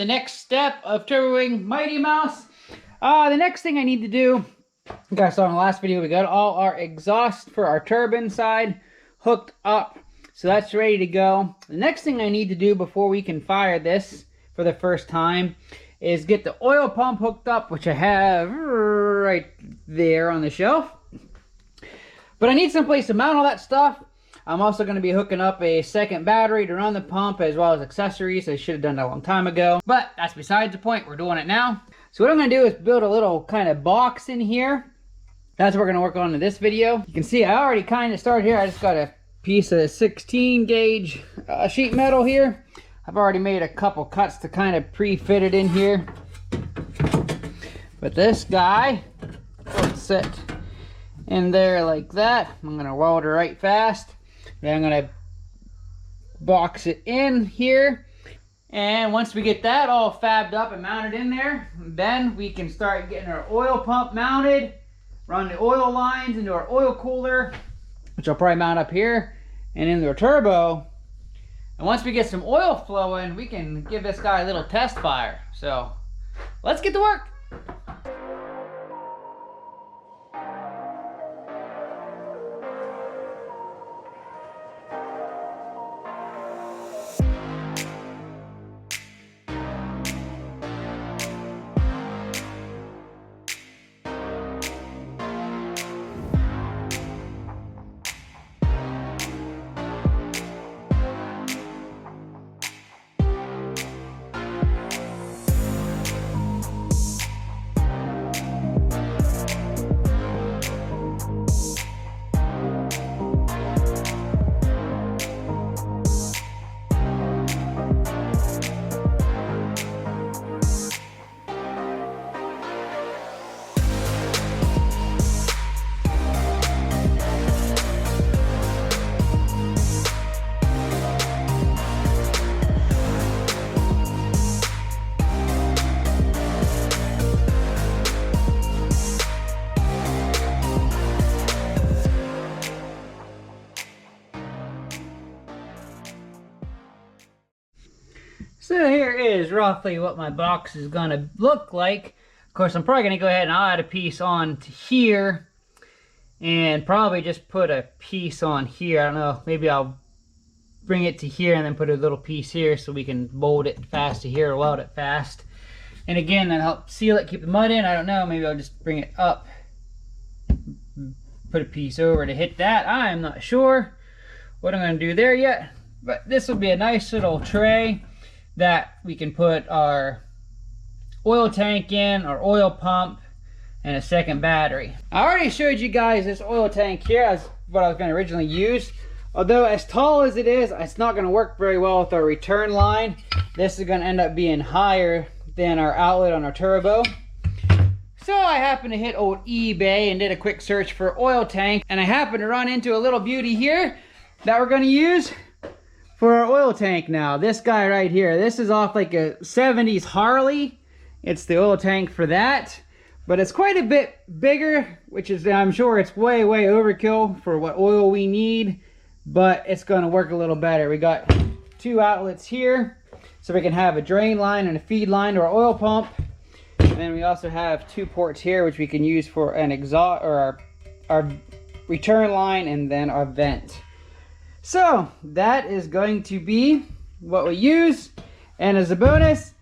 the next step of turboing Mighty Mouse. The next thing I need to do, you guys saw in the last video, we got all our exhaust for our turbine side hooked up. So that's ready to go. The next thing I need to do before we can fire this for the first time is get the oil pump hooked up, which I have right there on the shelf. But I need some place to mount all that stuff. I'm also going to be hooking up a second battery to run the pump, as well as accessories. I should have done that a long time ago, but that's besides the point. We're doing it now. So what I'm going to do is build a little kind of box in here. That's what we're going to work on in this video. You can see I already kind of started here. I just got a piece of 16 gauge sheet metal here. I've already made a couple cuts to kind of pre-fit it in here. But this guy will sit in there like that. I'm going to weld it right fast. Then I'm going to box it in here. And once we get that all fabbed up and mounted in there, then we can start getting our oil pump mounted, run the oil lines into our oil cooler, which I'll probably mount up here, and into our turbo. And once we get some oil flowing, we can give this guy a little test fire. So let's get to work. So here is roughly what my box is gonna look like. Of course, I'm probably gonna go ahead and I'll add a piece on to here and probably just put a piece on here. I don't know, maybe I'll bring it to here and then put a little piece here so we can mold it fast to here or weld it fast. And again, that'll help seal it, keep the mud in. I don't know, maybe I'll just bring it up, put a piece over to hit that. I'm not sure what I'm gonna do there yet, but this will be a nice little tray that we can put our oil tank in, our oil pump, and a second battery. I already showed you guys this oil tank here as what I was going to originally use. Although as tall as it is, it's not going to work very well with our return line. This is going to end up being higher than our outlet on our turbo. So I happened to hit old eBay and did a quick search for oil tank, and I happened to run into a little beauty here that we're going to use for our oil tank now. This guy right here, this is off like a 70s Harley. It's the oil tank for that, but it's quite a bit bigger, which is, I'm sure it's way overkill for what oil we need, but it's going to work a little better. We got two outlets here, so we can have a drain line and a feed line to our oil pump. And then we also have two ports here, which we can use for an exhaust, or our return line, and then our vent. So that is going to be what we use. And as a bonus,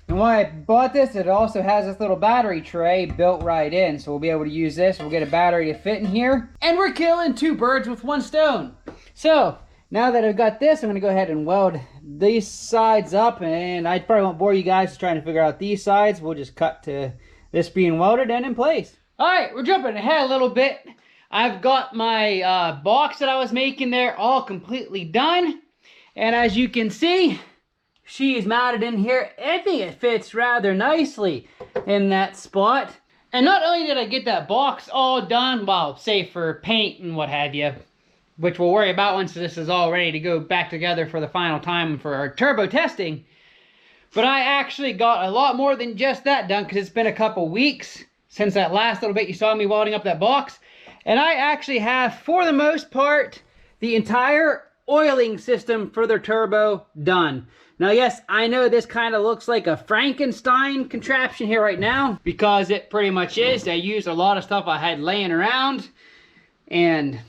and why I bought this, it also has this little battery tray built right in. So we'll be able to use this. We'll get a battery to fit in here. And we're killing two birds with one stone. So now that I've got this, I'm going to go ahead and weld these sides up. And I probably won't bore you guys trying to figure out these sides. We'll just cut to this being welded and in place. All right, we're jumping ahead a little bit. I've got my box that I was making there all completely done. And as you can see, she is mounted in here. I think it fits rather nicely in that spot. And not only did I get that box all done, well, save for paint and what have you, which we'll worry about once this is all ready to go back together for the final time for our turbo testing, but I actually got a lot more than just that done, because it's been a couple weeks since that last little bit you saw me welding up that box. And I actually have, for the most part, the entire oiling system for their turbo done. Now, yes, I know this kind of looks like a Frankenstein contraption here right now, because it pretty much is. I used a lot of stuff I had laying around and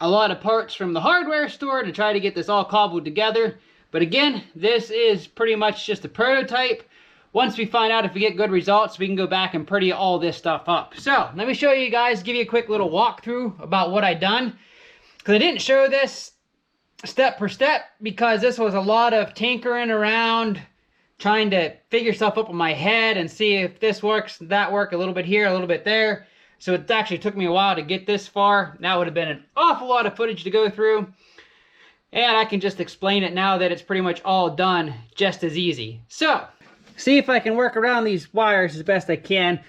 a lot of parts from the hardware store to try to get this all cobbled together. But again, this is pretty much just a prototype. Once we find out if we get good results, we can go back and pretty all this stuff up. So let me show you guys, give you a quick little walkthrough about what I done. Because I didn't show this step per step, because this was a lot of tinkering around, trying to figure stuff up in my head and see if this works, that work, a little bit here, a little bit there. So it actually took me a while to get this far. That would have been an awful lot of footage to go through. And I can just explain it now that it's pretty much all done just as easy. So, see if I can work around these wires as best I can.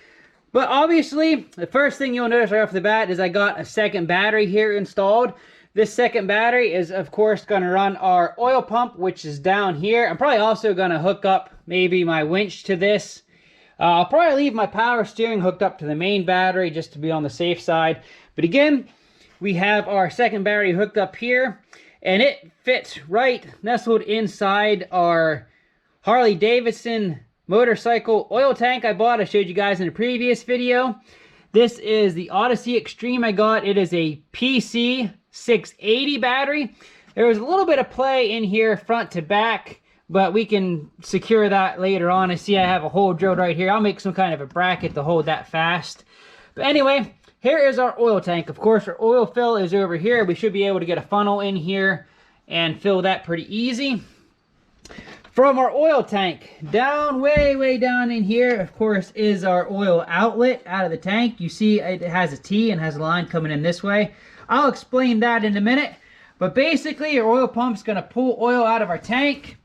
But obviously, the first thing you'll notice right off the bat is I got a second battery here installed. This second battery is, of course, going to run our oil pump, which is down here. I'm probably also going to hook up maybe my winch to this. I'll probably leave my power steering hooked up to the main battery just to be on the safe side. But again, we have our second battery hooked up here, and it fits right nestled inside our Harley Davidson motorcycle oil tank I bought. I showed you guys in a previous video. This is the Odyssey Extreme I got. It is a PC 680 battery. There was a little bit of play in here front to back, but we can secure that later on. I see I have a hole drilled right here. I'll make some kind of a bracket to hold that fast. But anyway, here is our oil tank. Of course, our oil fill is over here. We should be able to get a funnel in here and fill that pretty easy. From our oil tank, down, way down in here, of course, is our oil outlet out of the tank. You see it has a T and has a line coming in this way. I'll explain that in a minute. But basically, your oil pump's going to pull oil out of our tank,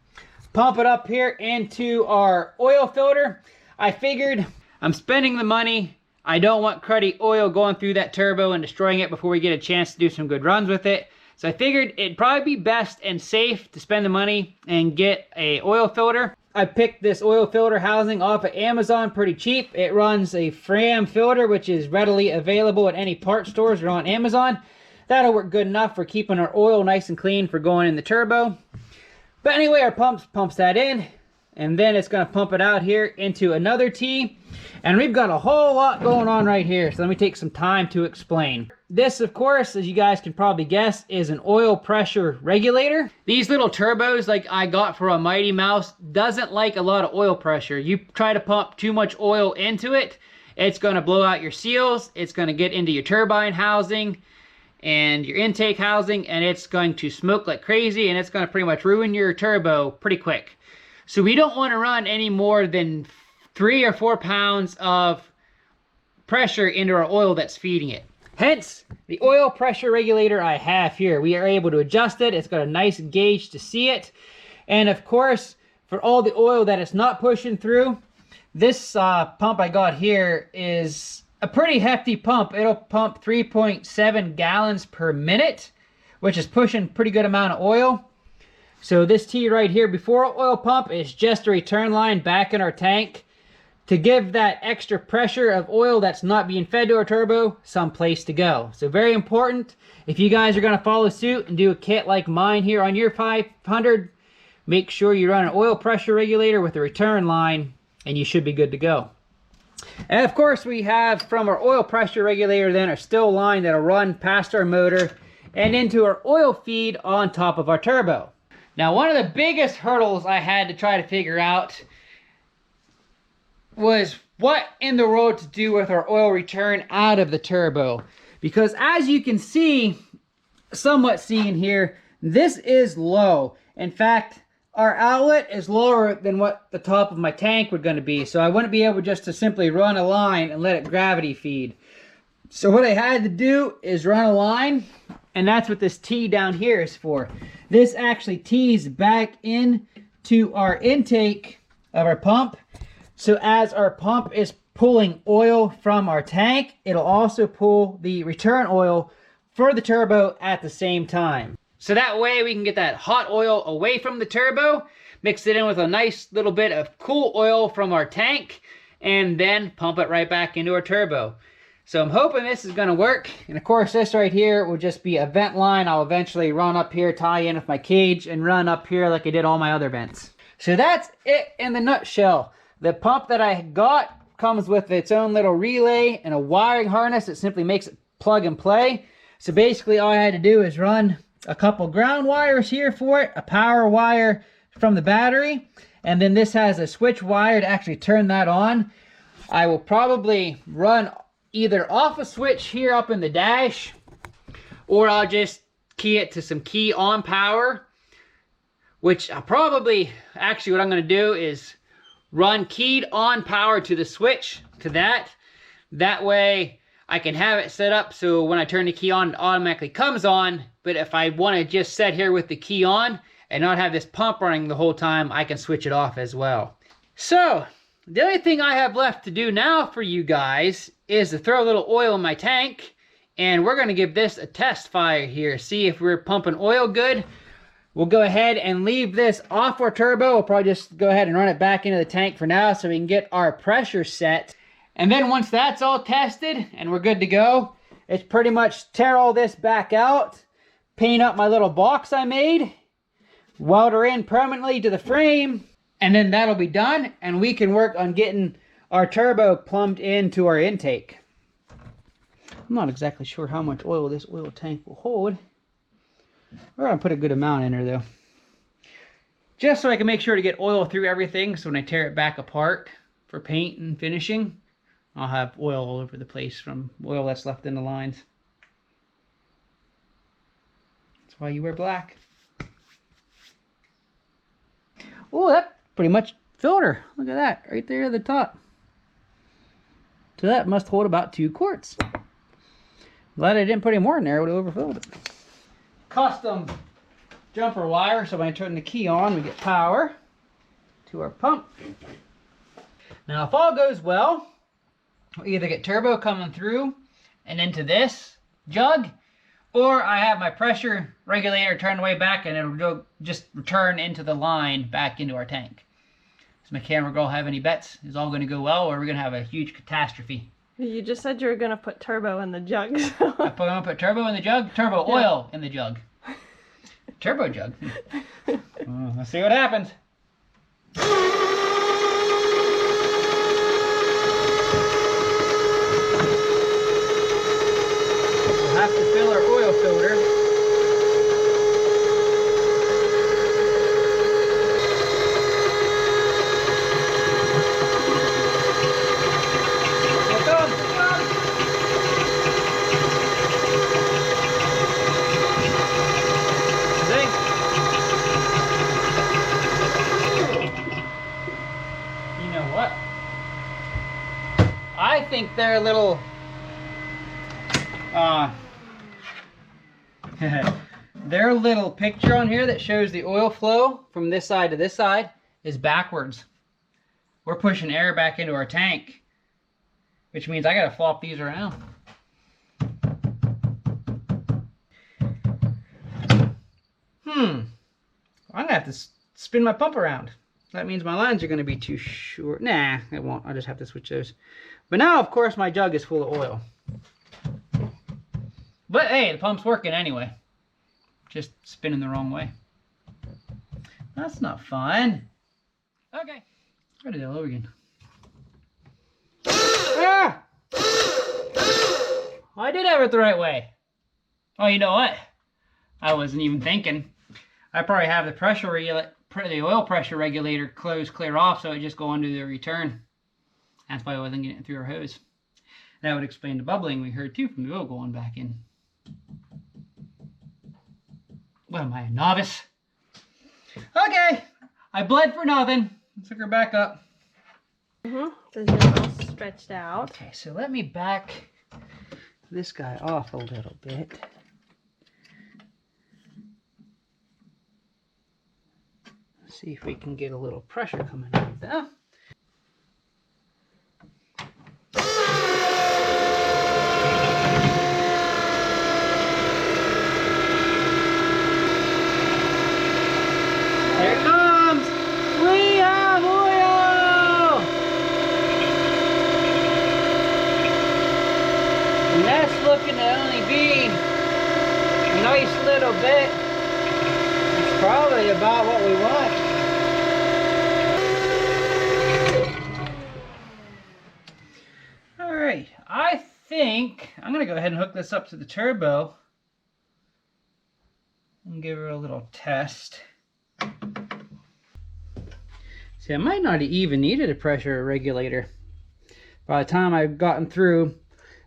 pump it up here into our oil filter. I figured I'm spending the money. I don't want cruddy oil going through that turbo and destroying it before we get a chance to do some good runs with it. So I figured it'd probably be best and safe to spend the money and get a oil filter. I picked this oil filter housing off of Amazon pretty cheap. It runs a Fram filter, which is readily available at any part stores or on Amazon. That'll work good enough for keeping our oil nice and clean for going in the turbo. But anyway, our pumps that in, and then it's going to pump it out here into another T. And we've got a whole lot going on right here, so let me take some time to explain. This, of course, as you guys can probably guess, is an oil pressure regulator. These little turbos like I got for a Mighty Mouse doesn't like a lot of oil pressure. You try to pump too much oil into it, it's going to blow out your seals, it's going to get into your turbine housing and your intake housing, and it's going to smoke like crazy, and it's going to pretty much ruin your turbo pretty quick. So we don't want to run any more than 3 or 4 pounds of pressure into our oil that's feeding it. Hence, the oil pressure regulator I have here. We are able to adjust it. It's got a nice gauge to see it. And of course, for all the oil that it's not pushing through, this pump I got here is a pretty hefty pump. It'll pump 3.7 gallons per minute, which is pushing a pretty good amount of oil. So this T right here before our oil pump is just a return line back in our tank to give that extra pressure of oil that's not being fed to our turbo some place to go. So very important. If you guys are going to follow suit and do a kit like mine here on your 500, make sure you run an oil pressure regulator with a return line, and you should be good to go. And of course, we have from our oil pressure regulator then a still line that'll run past our motor and into our oil feed on top of our turbo. Now, one of the biggest hurdles I had to try to figure out was what in the world to do with our oil return out of the turbo. Because as you can see, somewhat seen here, this is low. In fact, our outlet is lower than what the top of my tank would going to be. So I wouldn't be able just to simply run a line and let it gravity feed. So what I had to do is run a line, and that's what this T down here is for. This actually tees back in to our intake of our pump. So as our pump is pulling oil from our tank, it'll also pull the return oil for the turbo at the same time. So that way we can get that hot oil away from the turbo, mix it in with a nice little bit of cool oil from our tank, and then pump it right back into our turbo. So I'm hoping this is gonna work. And of course, this right here will just be a vent line. I'll eventually run up here, tie in with my cage, and run up here like I did all my other vents. So that's it in the nutshell. The pump that I got comes with its own little relay and a wiring harness that simply makes it plug and play. So basically all I had to do is run a couple ground wires here for it, a power wire from the battery, and then this has a switch wire to actually turn that on. I will probably run either off a switch here up in the dash, or I'll just key it to some key on power, which I'll probably, actually what I'm gonna do is run keyed on power to the switch to that. That way I can have it set up so when I turn the key on, it automatically comes on. But if I want to just set here with the key on and not have this pump running the whole time, I can switch it off as well. So the only thing I have left to do now for you guys is to throw a little oil in my tank. And we're going to give this a test fire here. See if we're pumping oil good. We'll go ahead and leave this off our turbo. We'll probably just go ahead and run it back into the tank for now so we can get our pressure set. And then once that's all tested and we're good to go, it's pretty much tear all this back out, paint up my little box I made, weld her in permanently to the frame, and then that'll be done, and we can work on getting our turbo plumbed into our intake. I'm not exactly sure how much oil this oil tank will hold. We're gonna put a good amount in her though. Just so I can make sure to get oil through everything, so when I tear it back apart for paint and finishing, I'll have oil all over the place from oil that's left in the lines. That's why you wear black. Oh, that pretty much filled her. Look at that, right there at the top. So that must hold about 2 quarts. Glad I didn't put any more in there, I would have overfilled it. Custom jumper wire, so when I turn the key on, we get power to our pump. Now, if all goes well, we'll either get turbo coming through and into this jug, or I have my pressure regulator turned way back and it'll just return into the line back into our tank. Does my camera girl have any bets? Is all going to go well, or are we going to have a huge catastrophe? You just said you were going to put turbo in the jug. So. I'm going to put turbo in the jug? Turbo oil in the jug. Turbo jug. Let's see what happens. We'll have to fill our oil filter. I think their little their little picture on here that shows the oil flow from this side to this side is backwards. We're pushing air back into our tank, which means I gotta flop these around. I'm gonna have to spin my pump around. That means my lines are gonna be too short. Nah, it won't. I'll just have to switch those. But now, of course, my jug is full of oil. But hey, the pump's working anyway. Just spinning the wrong way. That's not fun. Okay, try to do that over again. Ah! I did have it the right way. Oh, you know what? I wasn't even thinking. I probably have the oil pressure regulator clear off, so it just go under the return. That's why I wasn't getting it through our hose. That would explain the bubbling we heard too from the oil going back in. What am I, a novice? Okay, I bled for nothing. Let's hook her back up. So it's all stretched out. Okay, so let me back this guy off a little bit. See if we can get a little pressure coming out of there. Here it comes! We have oil! that's looking to only be a nice little bit. It's probably about what we want. All right, I think I'm gonna go ahead and hook this up to the turbo and give her a little test. See, I might not have even needed a pressure regulator. By the time I've gotten through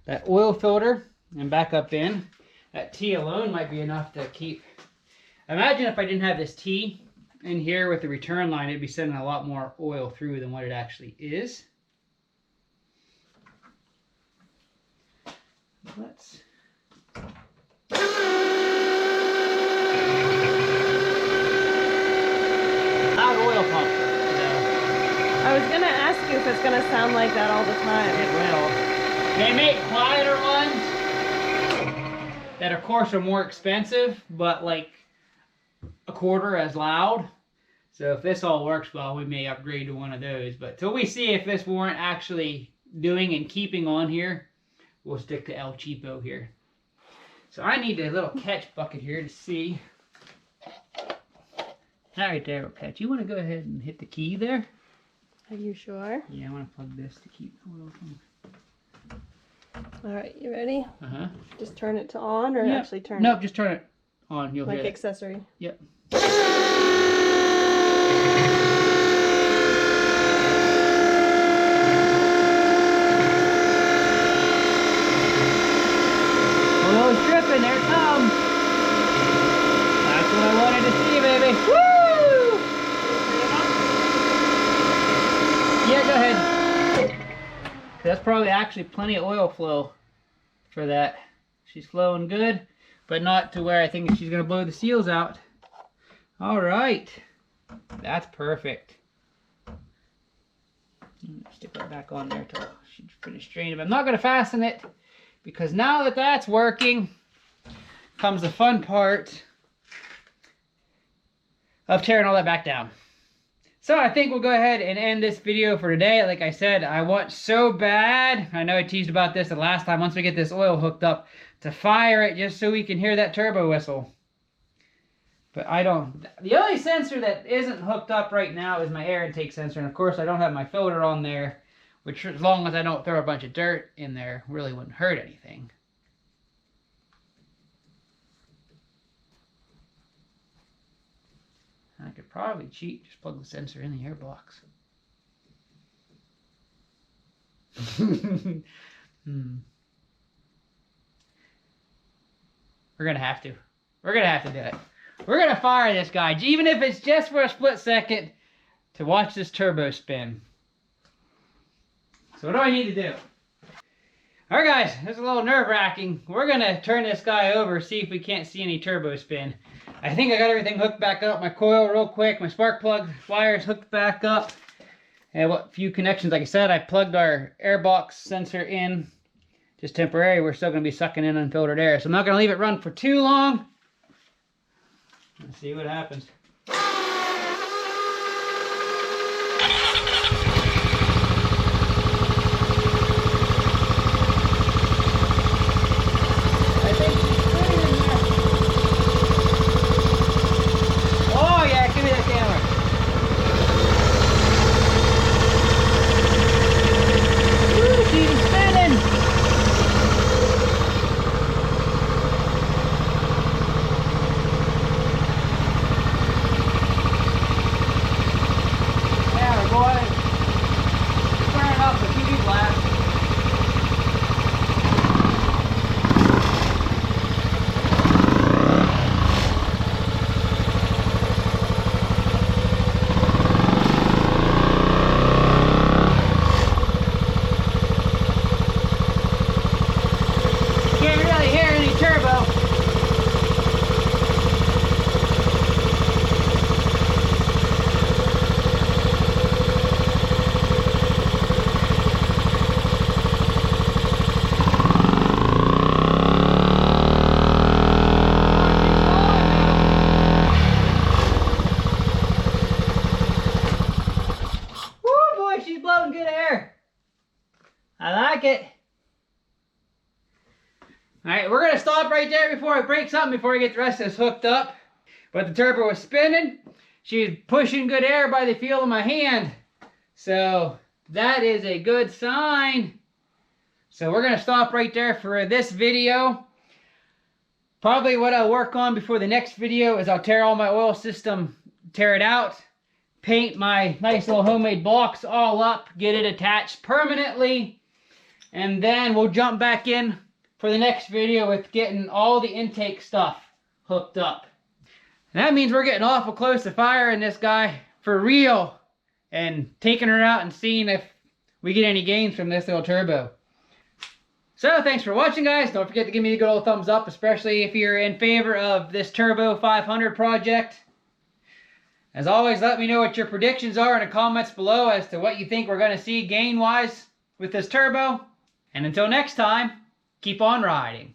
that oil filter and back up in, that T alone might be enough to keep. Imagine if I didn't have this T in here with the return line, it'd be sending a lot more oil through than what it actually is. Let's. Loud oil pump. I was gonna ask you if it's gonna sound like that all the time. It will. They make quieter ones that of course are more expensive, but like a quarter as loud. So if this all works well, we may upgrade to one of those. But till we see if this warrant actually doing and keeping on here, we'll stick to El Cheapo here. So I need a little catch bucket here to see. All right, there, catch. You want to go ahead and hit the key there? Are you sure? Yeah, I want to plug this to keep the oil from. All right, you ready? Uh-huh. Just turn it to on or actually turn Nope, it? just turn it on. You'll like hear it. accessory. Yep. Oil's dripping, there it comes. That's what I wanted to see, baby. Woo! Yeah, go ahead. That's probably actually plenty of oil flow for that. She's flowing good, but not to where I think she's gonna blow the seals out. All right, that's perfect. Stick it back on there till she's finished draining. But I'm not gonna fasten it because now that that's working, comes the fun part of tearing all that back down. So I think we'll go ahead and end this video for today. Like I said, I want so bad, I know I teased about this the last time, once we get this oil hooked up, to fire it just so we can hear that turbo whistle. But I don't, the only sensor that isn't hooked up right now is my air intake sensor. And of course I don't have my filter on there, which as long as I don't throw a bunch of dirt in there, really wouldn't hurt anything. I could probably cheat, just plug the sensor in the air box. We're gonna have to. We're gonna have to do it. We're gonna fire this guy, even if it's just for a split second, to watch this turbo spin. So what do I need to do? Alright guys, this is a little nerve-wracking. We're gonna turn this guy over, see if we can't see any turbo spin. I think I got everything hooked back up. My coil real quick, my spark plug wires hooked back up. And what few connections, like I said, I plugged our air box sensor in. Just temporary, we're still gonna be sucking in unfiltered air. So I'm not gonna leave it run for too long. Let's see what happens. Alright, we're going to stop right there before I break something before I get the rest of this hooked up. But the turbo was spinning. She's pushing good air by the feel of my hand. So that is a good sign. So we're going to stop right there for this video. Probably what I'll work on before the next video is I'll tear all my oil system, tear it out, paint my nice little homemade blocks all up, get it attached permanently, and then we'll jump back in for the next video with getting all the intake stuff hooked up. And that means we're getting awful close to firing this guy for real and taking her out and seeing if we get any gains from this little turbo. So thanks for watching, guys. Don't forget to give me a good old thumbs up, especially if you're in favor of this Turbo 500 project. As always, let me know what your predictions are in the comments below as to what you think we're going to see gain-wise with this turbo. And until next time, keep on riding.